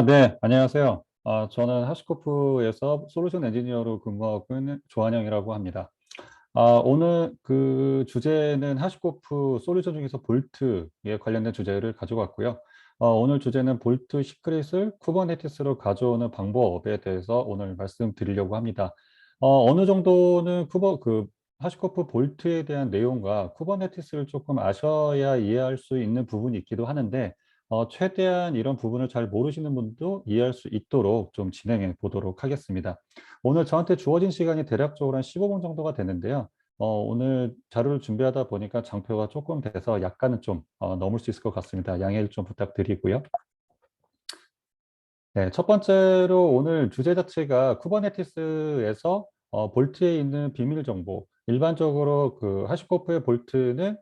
네, 안녕하세요. 저는 하시코프에서 솔루션 엔지니어로 근무하고 있는 조한영이라고 합니다. 오늘 그 주제는 하시코프 솔루션 중에서 볼트에 관련된 주제를 가지고 왔고요. 오늘 주제는 볼트 시크릿을 쿠버네티스로 가져오는 방법에 대해서 오늘 말씀드리려고 합니다. 어느 정도는 하시코프 볼트에 대한 내용과 쿠버네티스를 조금 아셔야 이해할 수 있는 부분이 있기도 하는데, 최대한 이런 부분을 잘 모르시는 분도 이해할 수 있도록 좀 진행해 보도록 하겠습니다. 오늘 저한테 주어진 시간이 대략적으로 한 15분 정도가 되는데요. 오늘 자료를 준비하다 보니까 장표가 조금 돼서 약간은 좀 넘을 수 있을 것 같습니다. 양해를 좀 부탁드리고요. 네, 첫 번째로 오늘 주제 자체가 쿠버네티스에서 볼트에 있는 비밀 정보. 일반적으로 그 하시코프의 볼트는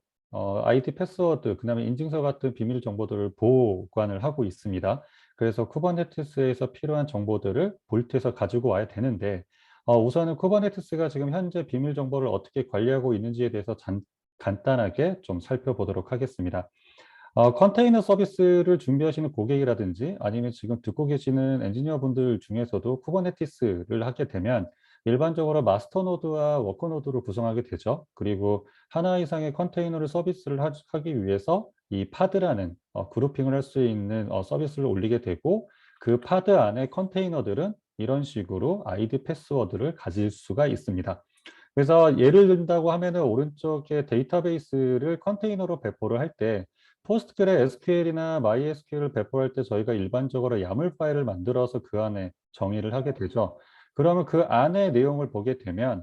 아이디 패스워드, 그다음에 인증서 같은 비밀 정보들을 보관을 하고 있습니다. 그래서 쿠버네티스에서 필요한 정보들을 볼트에서 가지고 와야 되는데, 우선은 쿠버네티스가 지금 현재 비밀 정보를 어떻게 관리하고 있는지에 대해서 간단하게 좀 살펴보도록 하겠습니다. 컨테이너 서비스를 준비하시는 고객이라든지 아니면 지금 듣고 계시는 엔지니어 분들 중에서도 쿠버네티스를 하게 되면 일반적으로 마스터 노드와 워커 노드로 구성하게 되죠. 그리고 하나 이상의 컨테이너를 서비스를 하기 위해서 이 파드라는 그룹핑을 할 수 있는 서비스를 올리게 되고, 그 파드 안에 컨테이너들은 이런 식으로 아이디 패스워드를 가질 수가 있습니다. 그래서 예를 든다고 하면은 오른쪽에 데이터베이스를 컨테이너로 배포를 할때, 포스트그레 SQL이나 MySQL을 배포할 때 저희가 일반적으로 야물 파일을 만들어서 그 안에 정의를 하게 되죠. 그러면 그 안에 내용을 보게 되면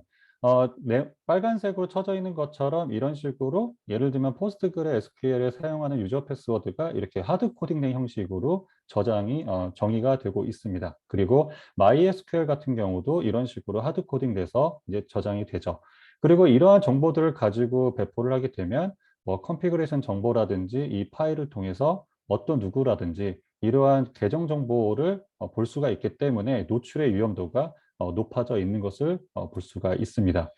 빨간색으로 쳐져 있는 것처럼 이런 식으로, 예를 들면 포스트그레 SQL에 사용하는 유저 패스워드가 이렇게 하드 코딩된 형식으로 정의가 되고 있습니다. 그리고 MySQL 같은 경우도 이런 식으로 하드 코딩돼서 이제 저장이 되죠. 그리고 이러한 정보들을 가지고 배포를 하게 되면 뭐 컨피그레이션 정보라든지 이 파일을 통해서 어떤 누구라든지 이러한 계정 정보를 볼 수가 있기 때문에 노출의 위험도가 높아져 있는 것을 볼 수가 있습니다.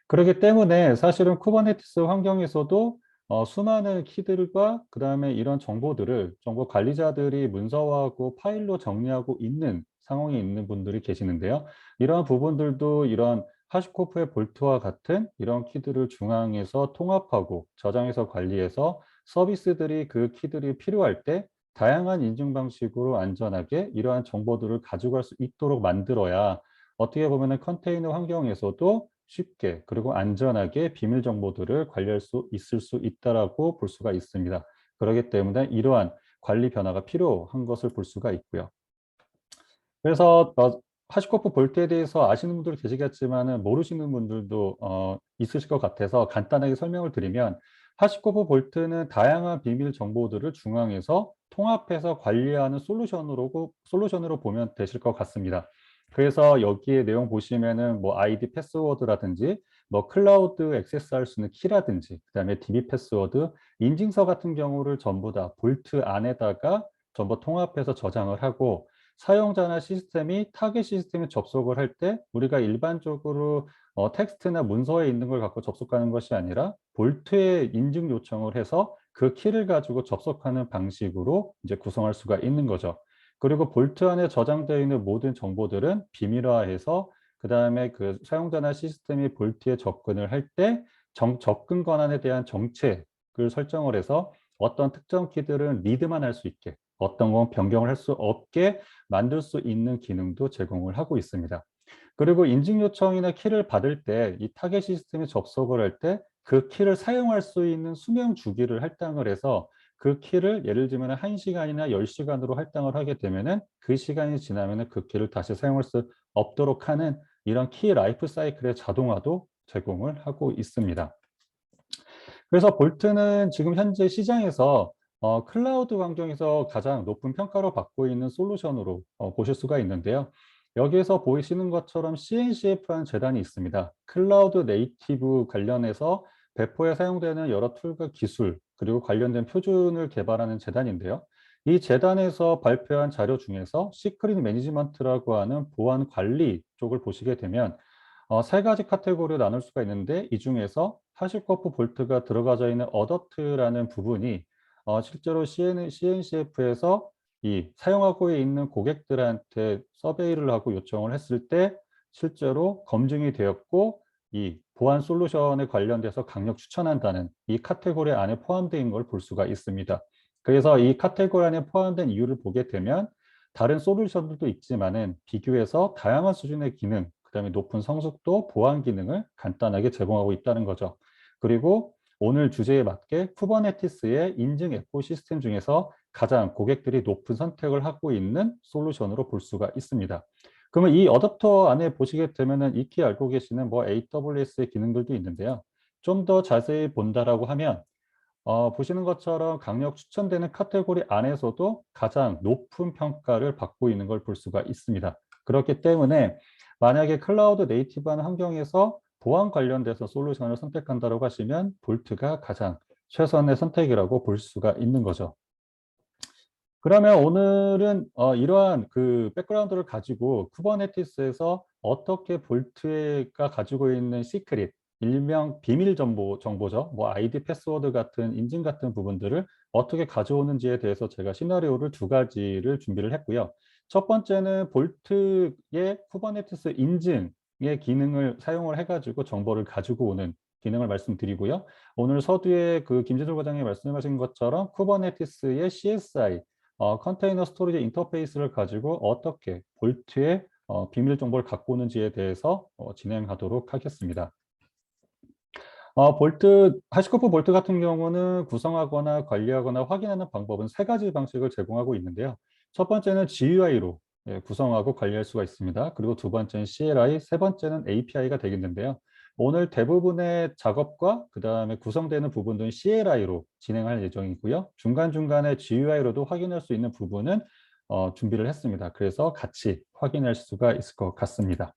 그렇기 때문에 사실은 쿠버네티스 환경에서도 수많은 키들과 그다음에 이런 정보들을 정보 관리자들이 문서화하고 파일로 정리하고 있는 상황에 있는 분들이 계시는데요. 이러한 부분들도 이런 하시코프의 볼트와 같은 이런 키들을 중앙에서 통합하고 저장해서 관리해서 서비스들이 그 키들이 필요할 때 다양한 인증 방식으로 안전하게 이러한 정보들을 가져갈 수 있도록 만들어야, 어떻게 보면 컨테이너 환경에서도 쉽게 그리고 안전하게 비밀 정보들을 관리할 수 있을 수 있다라고 볼 수가 있습니다. 그렇기 때문에 이러한 관리 변화가 필요한 것을 볼 수가 있고요. 그래서 하시코프 볼트에 대해서 아시는 분들 계시겠지만 모르시는 분들도 있으실 것 같아서 간단하게 설명을 드리면, 하시코프 볼트는 다양한 비밀 정보들을 중앙에서 통합해서 관리하는 솔루션으로 보면 되실 것 같습니다. 그래서 여기에 내용 보시면은 뭐 아이디 패스워드라든지 뭐 클라우드 액세스할 수 있는 키라든지 그다음에 DB 패스워드, 인증서 같은 경우를 전부 다 볼트 안에다가 전부 통합해서 저장을 하고, 사용자나 시스템이 타겟 시스템에 접속을 할 때 우리가 일반적으로 텍스트나 문서에 있는 걸 갖고 접속하는 것이 아니라 볼트에 인증 요청을 해서 그 키를 가지고 접속하는 방식으로 이제 구성할 수가 있는 거죠. 그리고 볼트 안에 저장되어 있는 모든 정보들은 비밀화해서 그다음에 그 사용자나 시스템이 볼트에 접근을 할 때 접근 권한에 대한 정책을 설정을 해서 어떤 특정 키들은 리드만 할 수 있게, 어떤 건 변경을 할 수 없게 만들 수 있는 기능도 제공을 하고 있습니다. 그리고 인증 요청이나 키를 받을 때 이 타겟 시스템에 접속을 할 때 그 키를 사용할 수 있는 수명 주기를 할당을 해서, 그 키를 예를 들면 1시간이나 10시간으로 할당을 하게 되면은 그 시간이 지나면은 그 키를 다시 사용할 수 없도록 하는 이런 키 라이프 사이클의 자동화도 제공을 하고 있습니다. 그래서 볼트는 지금 현재 시장에서 클라우드 환경에서 가장 높은 평가를 받고 있는 솔루션으로 보실 수가 있는데요. 여기에서 보이시는 것처럼 CNCF라는 재단이 있습니다. 클라우드 네이티브 관련해서 배포에 사용되는 여러 툴과 기술, 그리고 관련된 표준을 개발하는 재단인데요. 이 재단에서 발표한 자료 중에서 시크릿 매니지먼트라고 하는 보안 관리 쪽을 보시게 되면 세 가지 카테고리로 나눌 수가 있는데, 이 중에서 하시코프 볼트가 들어가져 있는 어댑트라는 부분이 실제로 CNCF에서 이 사용하고 있는 고객들한테 서베이를 하고 요청을 했을 때 실제로 검증이 되었고 이 보안 솔루션에 관련돼서 강력 추천한다는 이 카테고리 안에 포함된 걸 볼 수가 있습니다. 그래서 이 카테고리 안에 포함된 이유를 보게 되면 다른 솔루션들도 있지만은 비교해서 다양한 수준의 기능, 그다음에 높은 성숙도, 보안 기능을 간단하게 제공하고 있다는 거죠. 그리고 오늘 주제에 맞게 쿠버네티스의 인증 에코시스템 중에서 가장 고객들이 높은 선택을 하고 있는 솔루션으로 볼 수가 있습니다. 그러면 이 어댑터 안에 보시게 되면은 익히 알고 계시는 뭐 AWS의 기능들도 있는데요. 좀 더 자세히 본다라고 하면 보시는 것처럼 강력 추천되는 카테고리 안에서도 가장 높은 평가를 받고 있는 걸 볼 수가 있습니다. 그렇기 때문에 만약에 클라우드 네이티브한 환경에서 보안 관련돼서 솔루션을 선택한다고 하시면 볼트가 가장 최선의 선택이라고 볼 수가 있는 거죠. 그러면 오늘은 이러한 그 백그라운드를 가지고 쿠버네티스에서 어떻게 볼트가 가지고 있는 시크릿, 일명 비밀 정보죠. 뭐 아이디 패스워드 같은 인증 같은 부분들을 어떻게 가져오는지에 대해서 제가 시나리오를 두 가지를 준비를 했고요. 첫 번째는 볼트의 쿠버네티스 인증의 기능을 사용을 해가지고 정보를 가지고 오는 기능을 말씀드리고요. 오늘 서두에 그 김재철 과장이 말씀하신 것처럼 쿠버네티스의 CSI, 컨테이너 스토리지 인터페이스를 가지고 어떻게 볼트의 비밀 정보를 갖고 오는지에 대해서 진행하도록 하겠습니다. 하시코프 볼트 같은 경우는 구성하거나 관리하거나 확인하는 방법은 세 가지 방식을 제공하고 있는데요. 첫 번째는 GUI로 구성하고 관리할 수가 있습니다. 그리고 두 번째는 CLI, 세 번째는 API가 되겠는데요. 오늘 대부분의 작업과 그 다음에 구성되는 부분들은 CLI로 진행할 예정이고요. 중간중간에 GUI로도 확인할 수 있는 부분은 준비를 했습니다. 그래서 같이 확인할 수가 있을 것 같습니다.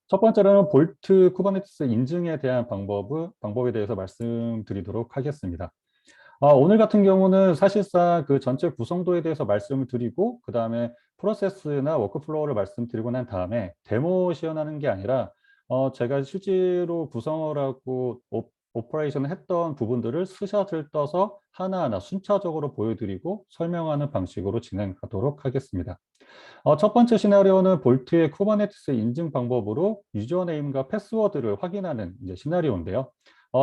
첫 번째로는 볼트 쿠버네티스 인증에 대한 방법에 대해서 말씀드리도록 하겠습니다. 오늘 같은 경우는 사실상 그 전체 구성도에 대해서 말씀을 드리고 그 다음에 프로세스나 워크플로우를 말씀드리고 난 다음에 데모 시연하는 게 아니라 제가 실제로 구성을 하고 오퍼레이션을 했던 부분들을 스샷을 떠서 하나하나 순차적으로 보여드리고 설명하는 방식으로 진행하도록 하겠습니다. 첫 번째 시나리오는 볼트의 쿠버네티스 인증 방법으로 유저네임과 패스워드를 확인하는 이제 시나리오인데요.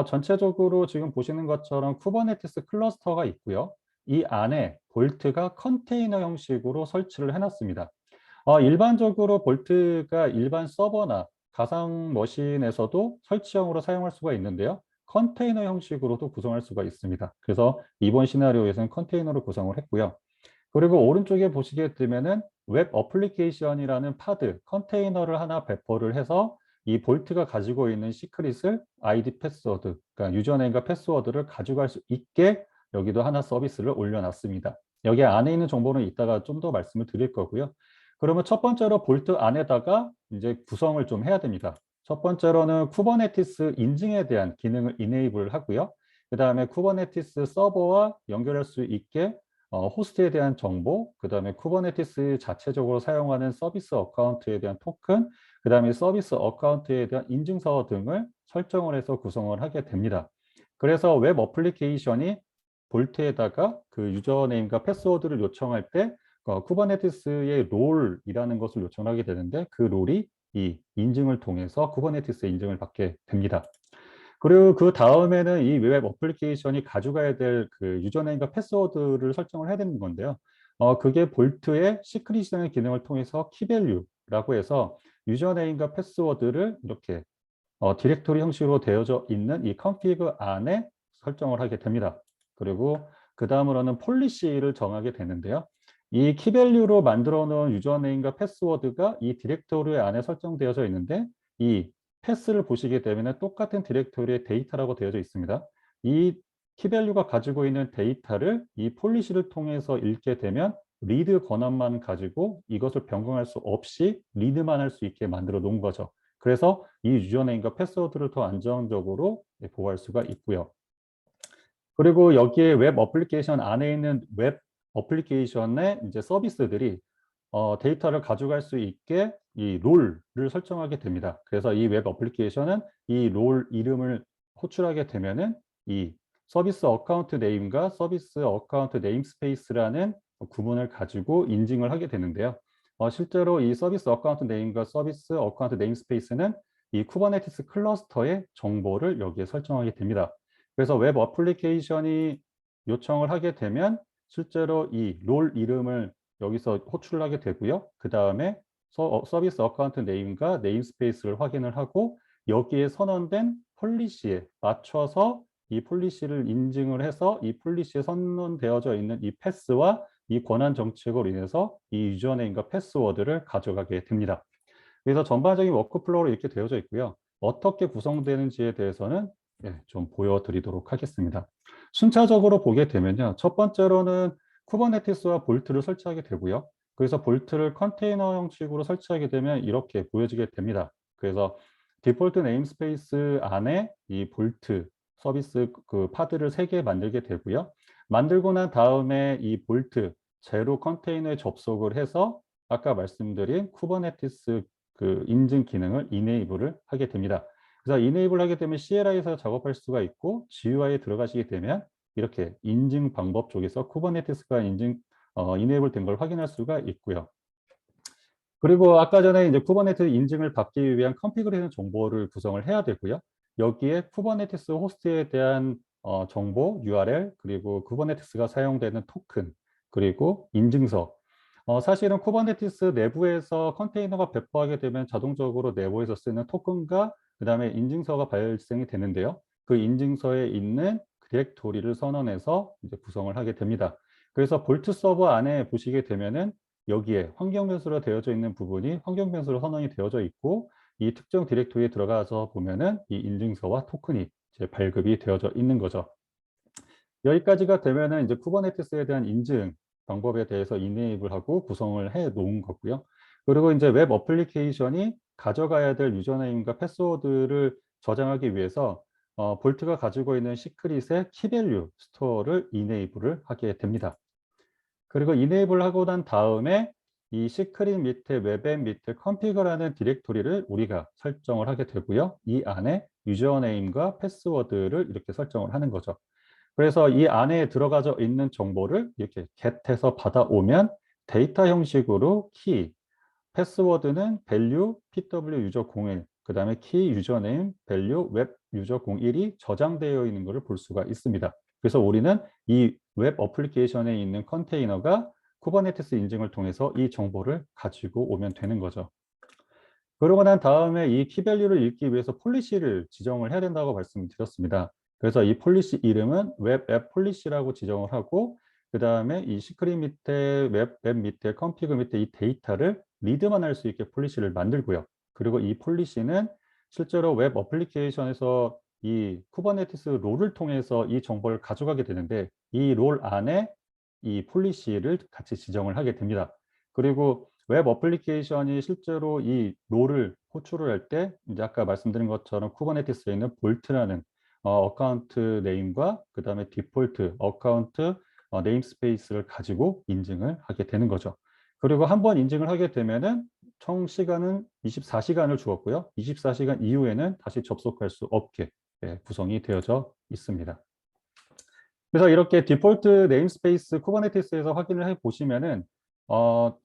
전체적으로 지금 보시는 것처럼 쿠버네티스 클러스터가 있고요. 이 안에 볼트가 컨테이너 형식으로 설치를 해놨습니다. 일반적으로 볼트가 일반 서버나 가상 머신에서도 설치형으로 사용할 수가 있는데요. 컨테이너 형식으로도 구성할 수가 있습니다. 그래서 이번 시나리오에서는 컨테이너로 구성을 했고요. 그리고 오른쪽에 보시게 되면은 웹 어플리케이션이라는 파드, 컨테이너를 하나 배포를 해서 이 볼트가 가지고 있는 시크릿을 아이디 패스워드, 그러니까 유저네임과 패스워드를 가져갈 수 있게 여기도 하나 서비스를 올려놨습니다. 여기 안에 있는 정보는 이따가 좀 더 말씀을 드릴 거고요. 그러면 첫 번째로 볼트 안에다가 이제 구성을 좀 해야 됩니다. 첫 번째로는 쿠버네티스 인증에 대한 기능을 이네이블 하고요. 그 다음에 쿠버네티스 서버와 연결할 수 있게 호스트에 대한 정보, 그 다음에 쿠버네티스 자체적으로 사용하는 서비스 어카운트에 대한 토큰, 그 다음에 서비스 어카운트에 대한 인증서 등을 설정을 해서 구성을 하게 됩니다. 그래서 웹 어플리케이션이 볼트에다가 그 유저네임과 패스워드를 요청할 때 쿠버네티스의 롤이라는 것을 요청하게 되는데 그 롤이 이 인증을 통해서 쿠버네티스 인증을 받게 됩니다. 그리고 그 다음에는 이 웹 어플리케이션이 가져가야 될 그 유저네임과 패스워드를 설정을 해야 되는 건데요. 그게 볼트의 시크릿이라는 기능을 통해서 키밸류라고 해서 유저네임과 패스워드를 이렇게 디렉토리 형식으로 되어져 있는 이 컨피그 안에 설정을 하게 됩니다. 그리고 그 다음으로는 폴리시를 정하게 되는데요. 이 키밸류로 만들어 놓은 유저네임과 패스워드가 이 디렉토리 안에 설정되어져 있는데 이 패스를 보시게 되면 똑같은 디렉토리의 데이터라고 되어져 있습니다. 이 키밸류가 가지고 있는 데이터를 이 폴리시를 통해서 읽게 되면 리드 권한만 가지고 이것을 변경할 수 없이 리드만 할 수 있게 만들어 놓은 거죠. 그래서 이 유저네임과 패스워드를 더 안정적으로 보호할 수가 있고요. 그리고 여기에 웹 어플리케이션 안에 있는 웹 어플리케이션의 이제 서비스들이 데이터를 가져갈 수 있게 이 롤을 설정하게 됩니다. 그래서 이 웹 어플리케이션은 이 롤 이름을 호출하게 되면은 이 서비스 어카운트 네임과 서비스 어카운트 네임스페이스라는 구문을 가지고 인증을 하게 되는데요. 실제로 이 서비스 어카운트 네임과 서비스 어카운트 네임스페이스는 이 쿠버네티스 클러스터의 정보를 여기에 설정하게 됩니다. 그래서 웹 어플리케이션이 요청을 하게 되면 실제로 이 롤 이름을 여기서 호출하게 되고요. 그 다음에 서비스 어카운트 네임과 네임스페이스를 확인을 하고 여기에 선언된 폴리시에 맞춰서 이 폴리시를 인증을 해서 이 폴리시에 선언되어져 있는 이 패스와 이 권한 정책으로 인해서 이 유저네임과 패스워드를 가져가게 됩니다. 그래서 전반적인 워크플로우로 이렇게 되어져 있고요. 어떻게 구성되는지에 대해서는 좀 보여드리도록 하겠습니다. 순차적으로 보게 되면요. 첫 번째로는 쿠버네티스와 볼트를 설치하게 되고요. 그래서 볼트를 컨테이너 형식으로 설치하게 되면 이렇게 보여지게 됩니다. 그래서 디폴트 네임스페이스 안에 이 볼트 서비스 그 파드를 3개 만들게 되고요. 만들고 난 다음에 이 볼트 제로 컨테이너에 접속을 해서 아까 말씀드린 쿠버네티스 그 인증 기능을 이네이블을 하게 됩니다. 그래서 이네이블 하게 되면 CLI에서 작업할 수가 있고 GUI에 들어가시게 되면 이렇게 인증 방법 쪽에서 쿠버네티스가 이네이블 된 걸 확인할 수가 있고요. 그리고 아까 전에 이제 쿠버네티스 인증을 받기 위한 컨피그레이션 정보를 구성을 해야 되고요. 여기에 쿠버네티스 호스트에 대한 정보, URL, 그리고 쿠버네티스가 사용되는 토큰, 그리고 인증서. 사실은 쿠버네티스 내부에서 컨테이너가 배포하게 되면 자동적으로 내부에서 쓰는 토큰과 그다음에 인증서가 발생이 되는데요. 그 인증서에 있는 디렉토리를 선언해서 이제 구성을 하게 됩니다. 그래서 볼트 서버 안에 보시게 되면은 여기에 환경 변수로 되어져 있는 부분이 환경 변수로 선언이 되어져 있고 이 특정 디렉토리에 들어가서 보면은 이 인증서와 토큰이 이제 발급이 되어져 있는 거죠. 여기까지가 되면은 이제 쿠버네티스에 대한 인증 방법에 대해서 이네이블하고 구성을 해 놓은 거고요. 그리고 이제 웹 어플리케이션이 가져가야 될 유저네임과 패스워드를 저장하기 위해서 볼트가 가지고 있는 시크릿의 키밸류 스토어를 이네이블을 하게 됩니다. 그리고 이네이블 하고 난 다음에 이 시크릿 밑에 웹앱 밑에 config라는 디렉토리를 우리가 설정을 하게 되고요. 이 안에 유저네임과 패스워드를 이렇게 설정을 하는 거죠. 그래서 이 안에 들어가져 있는 정보를 이렇게 get해서 받아오면 데이터 형식으로 키, 패스워드는 value pw 유저 01, 그 다음에 키 유저네임 value 웹 유저 01이 저장되어 있는 것을 볼 수가 있습니다. 그래서 우리는 이 웹 어플리케이션에 있는 컨테이너가 쿠버네티스 인증을 통해서 이 정보를 가지고 오면 되는 거죠. 그러고 난 다음에 이 키밸류를 읽기 위해서 폴리시를 지정을 해야 된다고 말씀드렸습니다. 그래서 이 폴리시 이름은 웹앱 폴리시라고 지정을 하고 그 다음에 이 시크릿 밑에 웹앱 밑에 컨피그 밑에 이 데이터를 리드만 할 수 있게 폴리시를 만들고요. 그리고 이 폴리시는 실제로 웹 어플리케이션에서 이 쿠버네티스 롤을 통해서 이 정보를 가져가게 되는데 이 롤 안에 이 폴리시를 같이 지정을 하게 됩니다. 그리고 웹 어플리케이션이 실제로 이 롤을 호출을 할 때 이제 아까 말씀드린 것처럼 쿠버네티스에 있는 볼트라는 어카운트 네임과 그 다음에 디폴트 어카운트 네임스페이스를 가지고 인증을 하게 되는 거죠. 그리고 한번 인증을 하게 되면은 총 시간은 24시간을 주었고요. 24시간 이후에는 다시 접속할 수 없게 구성이 되어져 있습니다. 그래서 이렇게 디폴트 네임스페이스 쿠버네티스에서 확인을 해 보시면은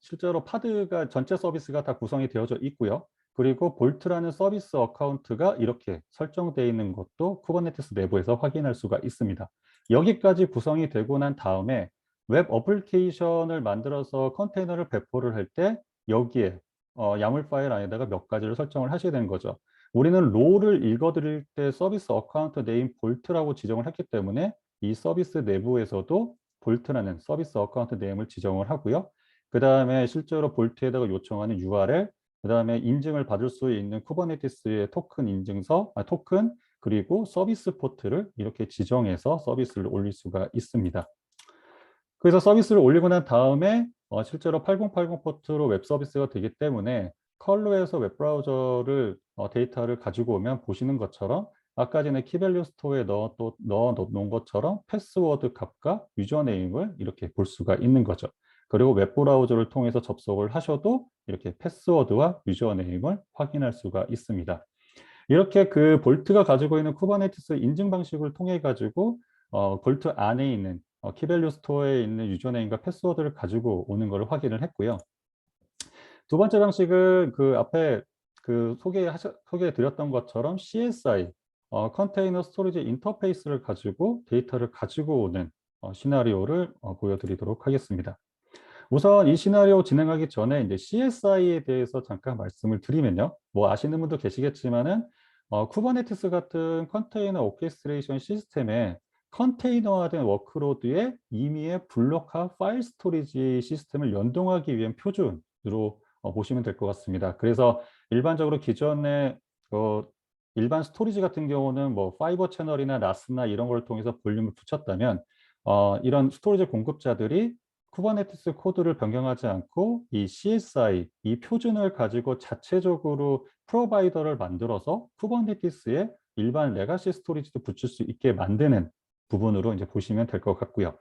실제로 파드가 전체 서비스가 다 구성이 되어져 있고요. 그리고 볼트라는 서비스 어카운트가 이렇게 설정되어 있는 것도 쿠버네티스 내부에서 확인할 수가 있습니다. 여기까지 구성이 되고 난 다음에 웹 어플리케이션을 만들어서 컨테이너를 배포를 할 때 여기에 야물 파일 안에다가 몇 가지를 설정을 하셔야 되는 거죠. 우리는 롤을 읽어드릴 때 서비스 어카운트 네임 볼트라고 지정을 했기 때문에 이 서비스 내부에서도 볼트라는 서비스 어카운트 네임을 지정을 하고요. 그 다음에 실제로 볼트에다가 요청하는 URL, 그 다음에 인증을 받을 수 있는 쿠버네티스의 토큰 인증서, 토큰, 그리고 서비스 포트를 이렇게 지정해서 서비스를 올릴 수가 있습니다. 그래서 서비스를 올리고 난 다음에 실제로 8080 포트로 웹 서비스가 되기 때문에 컬러에서 웹브라우저를 데이터를 가지고 오면 보시는 것처럼 아까 전에 키밸류 스토어에 넣어 놓은 것처럼 패스워드 값과 유저네임을 이렇게 볼 수가 있는 거죠. 그리고 웹브라우저를 통해서 접속을 하셔도 이렇게 패스워드와 유저네임을 확인할 수가 있습니다. 이렇게 그 볼트가 가지고 있는 쿠버네티스 인증 방식을 통해 가지고 볼트 안에 있는 키밸류 스토어에 있는 유저네임과 패스워드를 가지고 오는 것을 확인을 했고요. 두 번째 방식은 그 앞에 그 소개해 드렸던 것처럼 CSI, 컨테이너 스토리지 인터페이스를 가지고 데이터를 가지고 오는 시나리오를 보여드리도록 하겠습니다. 우선 이 시나리오 진행하기 전에 이제 CSI에 대해서 잠깐 말씀을 드리면요. 뭐 아시는 분도 계시겠지만은 쿠버네티스 같은 컨테이너 오케스트레이션 시스템에 컨테이너화된 워크로드에 임의의 블록화 파일 스토리지 시스템을 연동하기 위한 표준으로 보시면 될 것 같습니다. 그래서 일반적으로 기존의 일반 스토리지 같은 경우는 뭐 파이버 채널이나 나스나 이런 걸 통해서 볼륨을 붙였다면 이런 스토리지 공급자들이 쿠버네티스 코드를 변경하지 않고 이 CSI, 이 표준을 가지고 자체적으로 프로바이더를 만들어서 쿠버네티스에 일반 레가시 스토리지도 붙일 수 있게 만드는 부분으로 이제 보시면 될 것 같고요.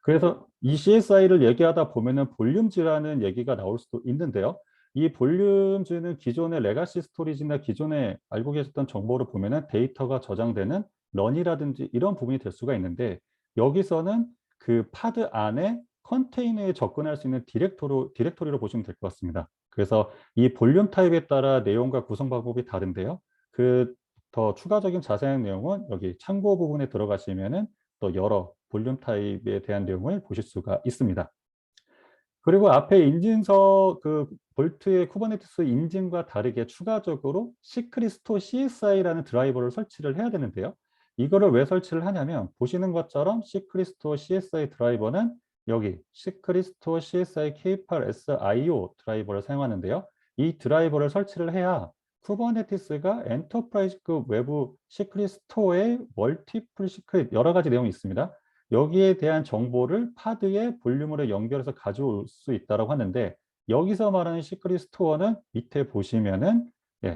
그래서 이 CSI를 얘기하다 보면은 볼륨즈라는 얘기가 나올 수도 있는데요. 이 볼륨즈는 기존의 레가시 스토리지나 기존에 알고 계셨던 정보를 보면은 데이터가 저장되는 런이라든지 이런 부분이 될 수가 있는데, 여기서는 그 파드 안에 컨테이너에 접근할 수 있는 디렉토리로 보시면 될 것 같습니다. 그래서 이 볼륨 타입에 따라 내용과 구성 방법이 다른데요. 그 더 추가적인 자세한 내용은 여기 참고 부분에 들어가시면은 또 여러 볼륨 타입에 대한 내용을 보실 수가 있습니다. 그리고 앞에 인증서 그 볼트의 쿠버네티스 인증과 다르게 추가적으로 시크릿스토어 CSI라는 드라이버를 설치를 해야 되는데요. 이거를 왜 설치를 하냐면 보시는 것처럼 시크릿스토어 CSI 드라이버는 여기 시크릿스토어 CSI K8SIO 드라이버를 사용하는데요. 이 드라이버를 설치를 해야 쿠버네티스가 엔터프라이즈급 외부 시크릿 스토어에 멀티플 시크릿 여러 가지 내용이 있습니다. 여기에 대한 정보를 파드의 볼륨으로 연결해서 가져올 수 있다고 하는데, 여기서 말하는 시크릿 스토어는 밑에 보시면은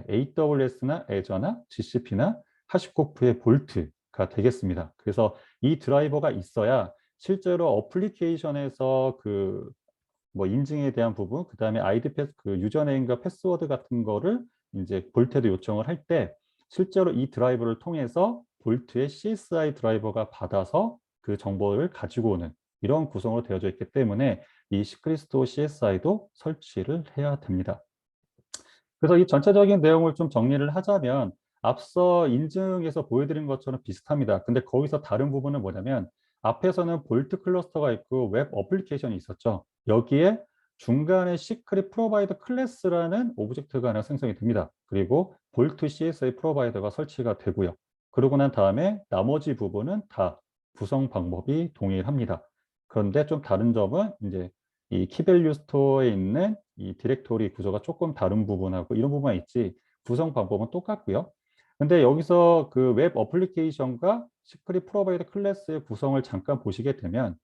AWS나 애저나 GCP나 하시코프의 볼트가 되겠습니다. 그래서 이 드라이버가 있어야 실제로 어플리케이션에서 그 뭐 인증에 대한 부분, 그다음에 아이디 패스 그 유저네임과 패스워드 같은 거를 이제 볼트에도 요청을 할 때 실제로 이 드라이버를 통해서 볼트의 CSI 드라이버가 받아서 그 정보를 가지고 오는 이런 구성으로 되어져 있기 때문에 이 시크릿스토어 CSI도 설치를 해야 됩니다. 그래서 이 전체적인 내용을 좀 정리를 하자면 앞서 인증에서 보여드린 것처럼 비슷합니다. 근데 거기서 다른 부분은 뭐냐면 앞에서는 볼트 클러스터가 있고 웹 어플리케이션이 있었죠. 여기에 중간에 시크릿 프로바이더 클래스라는 오브젝트가 하나 생성이 됩니다. 그리고 볼트 CSI 프로바이더가 설치가 되고요. 그러고 난 다음에 나머지 부분은 다 구성 방법이 동일합니다. 그런데 좀 다른 점은 이제 이 키밸류 스토어에 있는 이 디렉토리 구조가 조금 다른 부분하고 이런 부분이 있지 구성 방법은 똑같고요. 근데 여기서 그 웹 어플리케이션과 시크릿 프로바이더 클래스의 구성을 잠깐 보시게 되면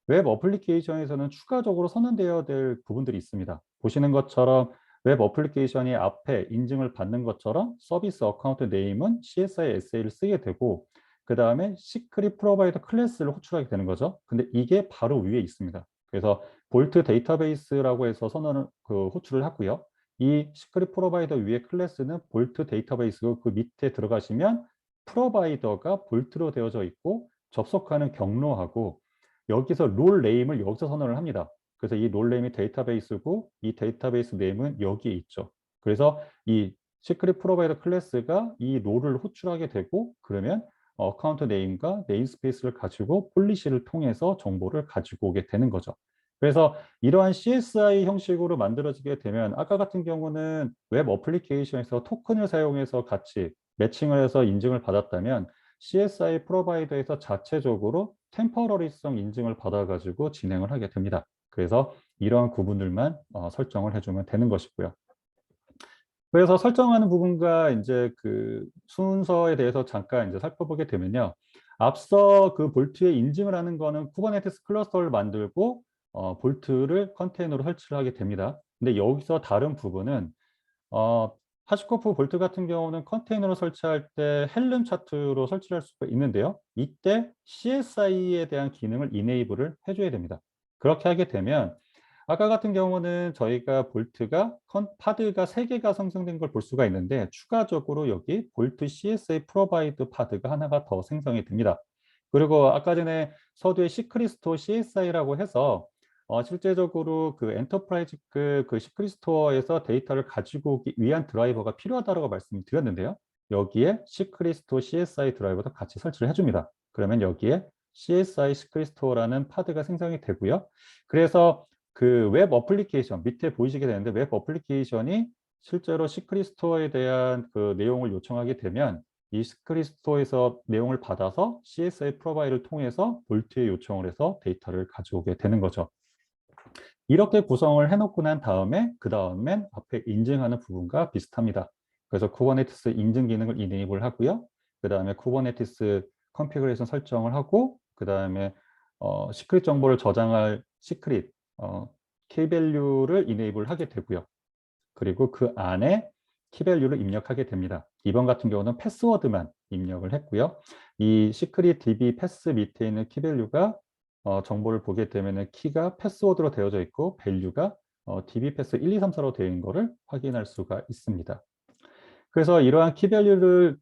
웹 어플리케이션에서는 추가적으로 선언되어야 될 부분들이 있습니다. 보시는 것처럼 웹 어플리케이션이 앞에 인증을 받는 것처럼 서비스 어카운트 네임은 CSI, SA를 쓰게 되고 그 다음에 시크릿 프로바이더 클래스를 호출하게 되는 거죠. 근데 이게 바로 위에 있습니다. 그래서 볼트 데이터베이스라고 해서 선언을 호출을 하고요. 이 시크릿 프로바이더 위에 클래스는 볼트 데이터베이스고 그 밑에 들어가시면 프로바이더가 볼트로 되어져 있고 접속하는 경로하고 여기서 롤 네임을 여기서 선언을 합니다. 그래서 이 롤 네임이 데이터베이스고 이 데이터베이스 네임은 여기에 있죠. 그래서 이 시크릿 프로바이더 클래스가 이 롤을 호출하게 되고 그러면 어카운트 네임과 네임스페이스를 가지고 폴리시를 통해서 정보를 가지고 오게 되는 거죠. 그래서 이러한 CSI 형식으로 만들어지게 되면 아까 같은 경우는 웹 어플리케이션에서 토큰을 사용해서 같이 매칭을 해서 인증을 받았다면 CSI 프로바이더에서 자체적으로 템퍼러리성 인증을 받아가지고 진행을 하게 됩니다. 그래서 이러한 구분들만 설정을 해주면 되는 것이고요. 그래서 설정하는 부분과 이제 그 순서에 대해서 잠깐 이제 살펴보게 되면요. 앞서 그 볼트에 인증을 하는 거는 쿠버네티스 클러스터를 만들고 볼트를 컨테이너로 설치를 하게 됩니다. 근데 여기서 다른 부분은 하시코프 볼트 같은 경우는 컨테이너로 설치할 때 헬름 차트로 설치할 수가 있는데요. 이때 CSI에 대한 기능을 이네이블을 해줘야 됩니다. 그렇게 하게 되면 아까 같은 경우는 저희가 볼트가 파드가 3개가 생성된 걸 볼 수가 있는데 추가적으로 여기 볼트 CSI 프로바이드 파드가 하나가 더 생성이 됩니다. 그리고 아까 전에 서두에 시크릿스토어 CSI라고 해서 실제적으로 그 엔터프라이즈급 그 시크릿스토어에서 데이터를 가지고 오기 위한 드라이버가 필요하다고 말씀을 드렸는데요. 여기에 시크릿스토어 CSI 드라이버도 같이 설치를 해줍니다. 그러면 여기에 CSI 시크릿스토어라는 파드가 생성이 되고요. 그래서 그 웹 어플리케이션 밑에 보이시게 되는데 웹 어플리케이션이 실제로 시크릿 스토어에 대한 그 내용을 요청하게 되면 이 시크릿 스토어에서 내용을 받아서 CSI 프로바이드를 통해서 볼트에 요청을 해서 데이터를 가져오게 되는 거죠. 이렇게 구성을 해놓고 난 다음에 그 다음엔 앞에 인증하는 부분과 비슷합니다. 그래서 쿠버네티스 인증 기능을 이네이블 하고요. 그 다음에 쿠버네티스 컨피그레이션 설정을 하고 그 다음에 시크릿 정보를 저장할 시크릿 키밸류를 이네이블 하게 되고요. 그리고 그 안에 키밸류를 입력하게 됩니다. 이번 같은 경우는 패스워드만 입력을 했고요. 이 시크릿 DB 패스 밑에 있는 키밸류가 정보를 보게 되면 키가 패스워드로 되어져 있고 밸류가 DB 패스 1, 2, 3, 4로 되어 있는 것을 확인할 수가 있습니다. 그래서 이러한 키밸류를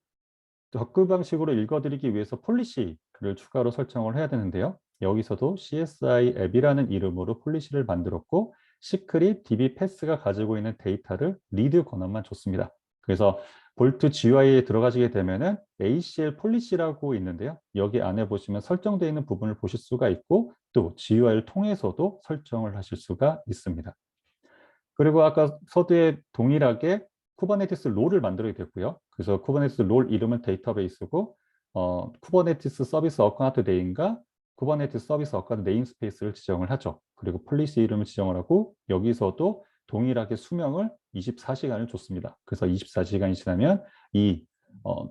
접근 방식으로 읽어드리기 위해서 폴리시를 추가로 설정을 해야 되는데요. 여기서도 CSI 앱이라는 이름으로 폴리시를 만들었고 시크릿 DB 패스가 가지고 있는 데이터를 리드 권한만 줬습니다. 그래서 볼트 GUI에 들어가시게 되면은 ACL 폴리시라고 있는데요. 여기 안에 보시면 설정되어 있는 부분을 보실 수가 있고 또 GUI를 통해서도 설정을 하실 수가 있습니다. 그리고 아까 서두에 동일하게 쿠버네티스 롤을 만들게 됐고요. 그래서 쿠버네티스 롤 이름은 데이터베이스고 쿠버네티스 서비스 어카운트 네임과 쿠버네티스 서비스 어카운트 네임스페이스를 지정을 하죠. 그리고 폴리시 이름을 지정을 하고 여기서도 동일하게 수명을 24시간을 줬습니다. 그래서 24시간이 지나면 이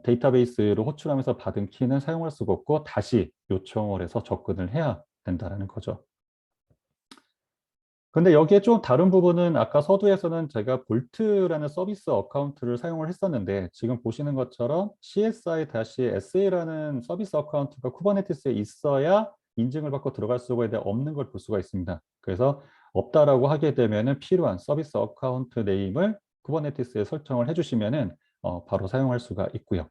데이터베이스로 호출하면서 받은 키는 사용할 수가 없고 다시 요청을 해서 접근을 해야 된다는 거죠. 근데 여기에 좀 다른 부분은 아까 서두에서는 제가 볼트라는 서비스 어카운트를 사용을 했었는데 지금 보시는 것처럼 CSI-SA라는 서비스 어카운트가 쿠버네티스에 있어야 인증을 받고 들어갈 수가 있는데 없는 걸 볼 수가 있습니다. 그래서 없다라고 하게 되면은 필요한 서비스 어카운트 네임을 쿠버네티스에 설정을 해주시면은 바로 사용할 수가 있고요.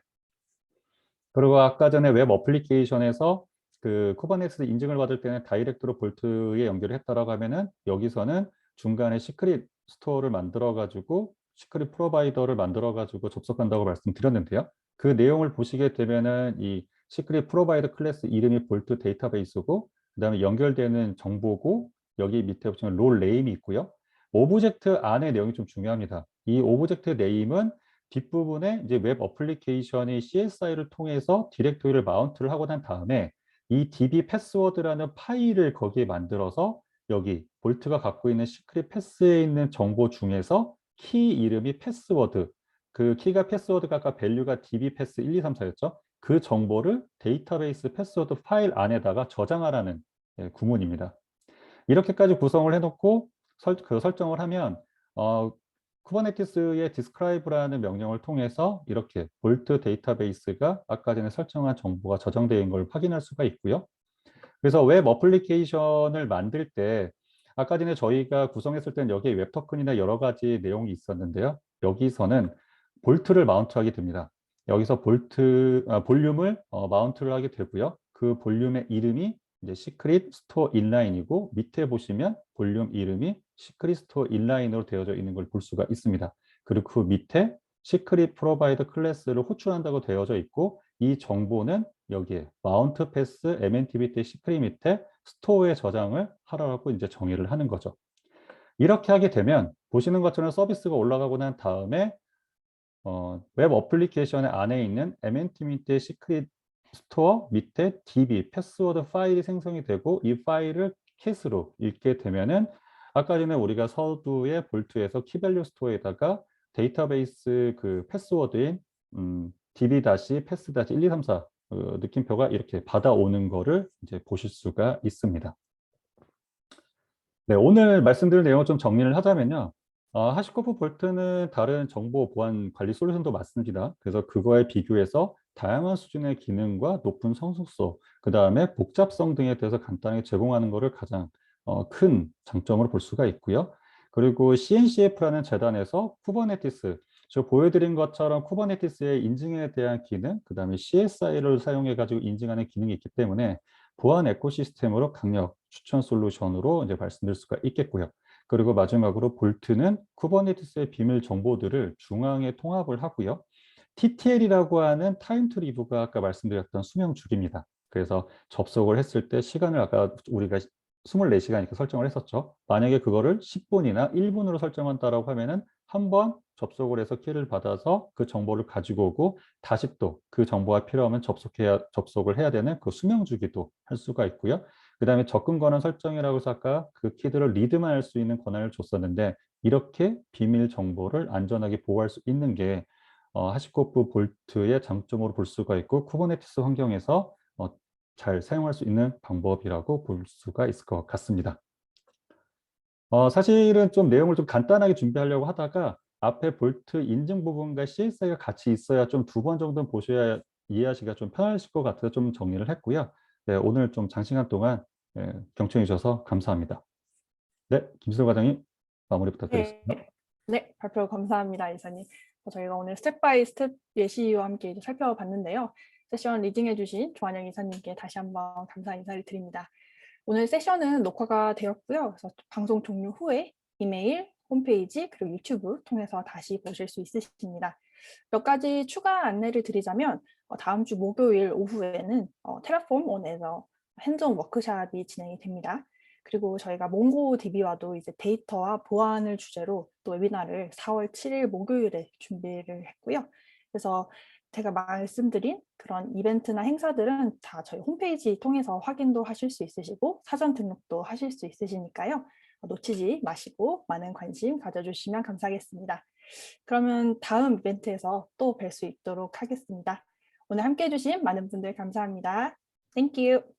그리고 아까 전에 웹 어플리케이션에서 그 쿠버네티스 인증을 받을 때는 다이렉트로 볼트에 연결을 했다라고 하면은 여기서는 중간에 시크릿 스토어를 만들어 가지고 시크릿 프로바이더를 만들어 가지고 접속한다고 말씀드렸는데요. 그 내용을 보시게 되면은 이 시크릿 프로바이더 클래스 이름이 볼트 데이터베이스고 그다음에 연결되는 정보고 여기 밑에 보시면 롤 네임이 있고요. 오브젝트 안의 내용이 좀 중요합니다. 이 오브젝트 네임은 뒷부분에 이제 웹 어플리케이션이 CSI를 통해서 디렉토리를 마운트를 하고 난 다음에 이 db 패스워드라는 파일을 거기에 만들어서 여기 볼트가 갖고 있는 시크릿 패스에 있는 정보 중에서 키 이름이 패스워드, 그 키가 패스워드가 아까 밸류가 db 패스 1, 2, 3, 4였죠. 그 정보를 데이터베이스 패스워드 파일 안에다가 저장하라는 구문입니다. 이렇게까지 구성을 해놓고 설정을 하면 쿠버네티스의 describe라는 명령을 통해서 이렇게 볼트 데이터베이스가 아까 전에 설정한 정보가 저장되어 있는 걸 확인할 수가 있고요. 그래서 웹 어플리케이션을 만들 때 아까 전에 저희가 구성했을 때는 여기에 웹 토큰이나 여러 가지 내용이 있었는데요. 여기서는 볼트를 마운트하게 됩니다. 여기서 볼륨을 마운트를 하게 되고요. 그 볼륨의 이름이 이제 시크릿 스토어 인라인이고 밑에 보시면 볼륨 이름이 시크릿 스토어 인라인으로 되어져 있는 걸 볼 수가 있습니다. 그리고 그 밑에 시크릿 프로바이더 클래스를 호출한다고 되어져 있고 이 정보는 여기에 마운트 패스 MNTBT 시크릿 밑에 스토어에 저장을 하라고 이제 정의를 하는 거죠. 이렇게 하게 되면 보시는 것처럼 서비스가 올라가고 난 다음에 웹 어플리케이션 안에 있는 MNTBT 시크릿 스토어 밑에 DB 패스워드 파일이 생성이 되고 이 파일을 캣으로 읽게 되면은 아까 전에 우리가 서두에 볼트에서 키밸류 스토어에다가 데이터베이스 그 패스워드인 db-패스-1, 2, 3, 4 느낌표가 이렇게 받아오는 거를 이제 보실 수가 있습니다. 네, 오늘 말씀드린 내용을 좀 정리를 하자면요. 하시코프 볼트는 다른 정보 보안 관리 솔루션도 맞습니다. 그래서 그거에 비교해서 다양한 수준의 기능과 높은 성숙도, 그 다음에 복잡성 등에 대해서 간단하게 제공하는 것을 가장 큰 장점으로 볼 수가 있고요. 그리고 CNCF라는 재단에서 쿠버네티스 저 보여드린 것처럼 쿠버네티스의 인증에 대한 기능, 그 다음에 CSI를 사용해가지고 인증하는 기능이 있기 때문에 보안 에코시스템으로 강력 추천 솔루션으로 이제 말씀드릴 수가 있겠고요. 그리고 마지막으로 볼트는 쿠버네티스의 비밀 정보들을 중앙에 통합을 하고요. TTL이라고 하는 타임 투 리뷰가 아까 말씀드렸던 수명 주기입니다. 그래서 접속을 했을 때 시간을 아까 우리가 24시간 이렇게 설정을 했었죠. 만약에 그거를 10분이나 1분으로 설정한다라고 하면은 한 번 접속을 해서 키를 받아서 그 정보를 가지고 오고 다시 또 그 정보가 필요하면 접속을 해야 되는 그 수명 주기도 할 수가 있고요. 그다음에 접근 권한 설정이라고 해서 아까 그 키들을 리드만 할 수 있는 권한을 줬었는데 이렇게 비밀 정보를 안전하게 보호할 수 있는 게 하시코프 볼트의 장점으로 볼 수가 있고 쿠버네티스 환경에서 잘 사용할 수 있는 방법이라고 볼 수가 있을 것 같습니다. 사실은 좀 내용을 좀 간단하게 준비하려고 하다가 앞에 볼트 인증 부분과 CSI가 같이 있어야 좀 2번 정도는 보셔야 이해하시기가 좀 편하실 것 같아서 좀 정리를 했고요. 네, 오늘 좀 장시간 동안 경청해 주셔서 감사합니다. 네, 김수호 과장님 마무리 네, 부탁드리겠습니다. 네, 발표 감사합니다, 이사님. 저희가 오늘 스텝 바이 스텝 예시와 함께 이제 살펴봤는데요. 세션 리딩해주신 조한영 이사님께 다시 한번 감사 인사를 드립니다. 오늘 세션은 녹화가 되었고요. 그래서 방송 종료 후에 이메일, 홈페이지, 그리고 유튜브 통해서 다시 보실 수 있으십니다. 몇 가지 추가 안내를 드리자면 다음 주 목요일 오후에는 테라폼 온에서 핸즈온 워크숍이 진행이 됩니다. 그리고 저희가 몽고DB와도 이제 데이터와 보안을 주제로 또 웨비나를 4월 7일 목요일에 준비를 했고요. 그래서 제가 말씀드린 그런 이벤트나 행사들은 다 저희 홈페이지 통해서 확인도 하실 수 있으시고 사전 등록도 하실 수 있으시니까요. 놓치지 마시고 많은 관심 가져주시면 감사하겠습니다. 그러면 다음 이벤트에서 또 뵐 수 있도록 하겠습니다. 오늘 함께해 주신 많은 분들 감사합니다. Thank you.